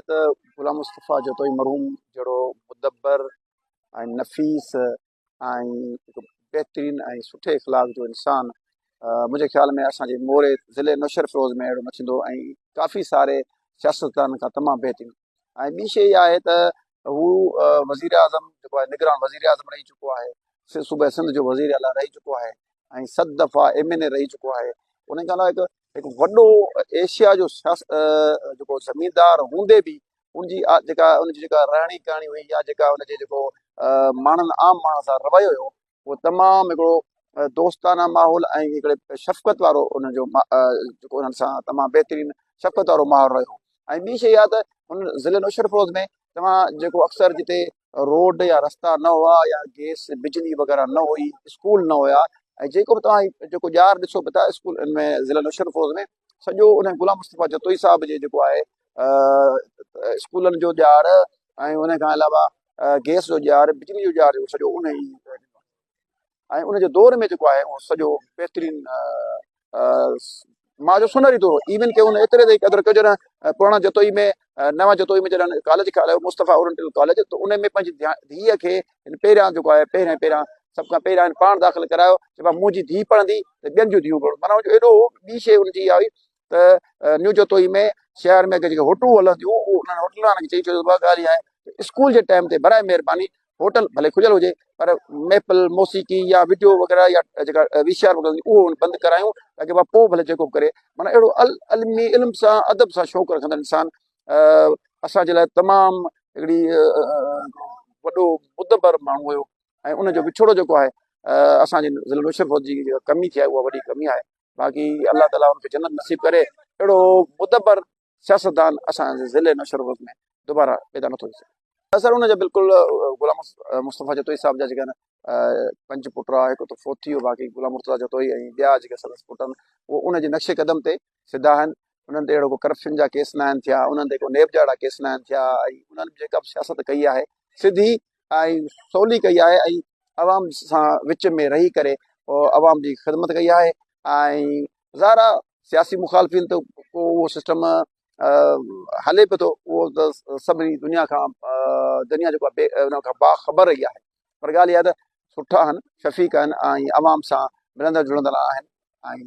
त गुलाम मुस्तफ़ा जतोई मरहूम जहिड़ो मुदब्बर ऐं नफ़ीस ऐं हिकु बहितरीन ऐं सुठे इख़्लाक़ जो इंसानु मुंहिंजे ख़्याल में असांजे मोरे ज़िले नौशर फिरोज़ में अहिड़ो न थींदो ऐं काफ़ी सारे सियासतदान खां तमामु बहितरीन। ऐं ॿी शइ इहा आहे त हू वज़ीर आज़म जेको आहे निगरान वज़ीर आज़म रही चुको आहे, सूबे सिंध जो वज़ीर आला रही चुको आहे ऐं 7 दफ़ा MNA रही चुको आहे। उन खां अलावा हिकु वॾो एशिया जो जेको ज़मीनदार हूंदे बि उनजी जेका रहणी कहाणी हुई या जेका हुनजे जेको माण्हुनि आम माण्हुनि सां रवैयो हुयो उहो तमामु हिकिड़ो दोस्ताना माहौल ऐं हिकिड़े शफ़क़त वारो उनजो जेको उन्हनि सां तमामु बहितरीनु शफ़क़त वारो माहौल रहियो। ऐं ॿी शइ इहा त हुन ज़िले नौशर फिरोज़ में तव्हां जेको अक्सर जिते रोड या रस्ता न हुआ या गैस बिजली वग़ैरह न हुई, स्कूल न हुया, ऐं जेको बि तव्हां जेको ॼार ॾिसो पिया था स्कूल में ज़िला नौशर फिरोज़ में सॼो उन गुलाम मुस्तफ़ा जतोई साहिब जे जेको आहे स्कूलनि जो ॼार ऐं उन खां अलावा गैस जो ॼार बिजली जो ॼार सॼो उन ई ऐं उनजे दौर में जेको आहे उहो सॼो बहितरीनु मां जो सुनहरी दौर इवन के उन एतिरे ताईं क़दुरु कजो न पुराणा जतोई में नवां जतोई में जॾहिं कॉलेज खे मुस्तफ़ा ओरिएंटल कॉलेज त उन में पंहिंजी धीअ खे पहिरियां जेको आहे पहिरियां सभ खां पहिरियां पाण दाख़िल करायो चइबो आहे मुंहिंजी धीउ पढ़ंदी त ॿियनि जूं धीअरूं पढ़ंदियूं। माना एॾो ॿी शइ हुनजी इहा हुई त न्यू जतोई में शहर में जेके होटलूं हलंदियूं उन्हनि होटलान खे चई छॾियो ॿ ॻाल्हि आहे स्कूल जे टाइम ते बराए महिरबानी होटल भले खुलियल हुजे पर मेपल मौसीक़ी या वीडियो वग़ैरह या जेका VCR वग़ैरह उहो बंदि करायूं ताकी पोइ भले जेको करे। माना अहिड़ो अलमी इल्म सां अदब सां शौक़ु रखंदड़ इंसानु असांजे लाइ तमामु हिकिड़ी वॾो मुदबर माण्हू हुयो ऐं उनजो विछोड़ो जेको आहे असांजे ज़िले नौशर फिरोज़ जी जेका कमी थी आहे उहा वॾी कमी आहे। बाक़ी अलाह ताला हुनखे जन्नत नसीब करे अहिड़ो मुदबर सियासतदान असांजे ज़िले नौशर फिरोज़ में दुबारा पैदा नथो थी सघे। असर हुनजो बिल्कुलु गुलाम मुस्तफ़ा जतोई साहिब जा जेका आहिनि 5 पुट हिकु त फोत थी वियो, बाक़ी गुलाम मुर्तज़ा जतोई ऐं ॿिया जेके संदसि पुट आहिनि उहो उनजे नक्शे क़दम ते सिधा आहिनि। उन्हनि ते अहिड़ो को करप्शन जा केस न आहिनि थिया, उन्हनि ते को नेब जहिड़ा केस न आहिनि थिया ऐं उन्हनि जेका बि सियासत कई आहे सिधी ऐं सवली कई आहे ऐं आवाम सां विच में रही करे आवाम जी ख़िदमत कई आहे। ऐं ज़ाहिर आहे सियासी मुखालफ़िन त को उहो सिस्टम हले पियो थो उहो त सभिनी दुनिया जेको आहे उन खां बाख़बर रही आहे। पर ॻाल्हि इहा त सुठा आहिनि शफ़ीक़ आहिनि ऐं आवाम सां मिलंदड़ जुलंदड़ आहिनि ऐं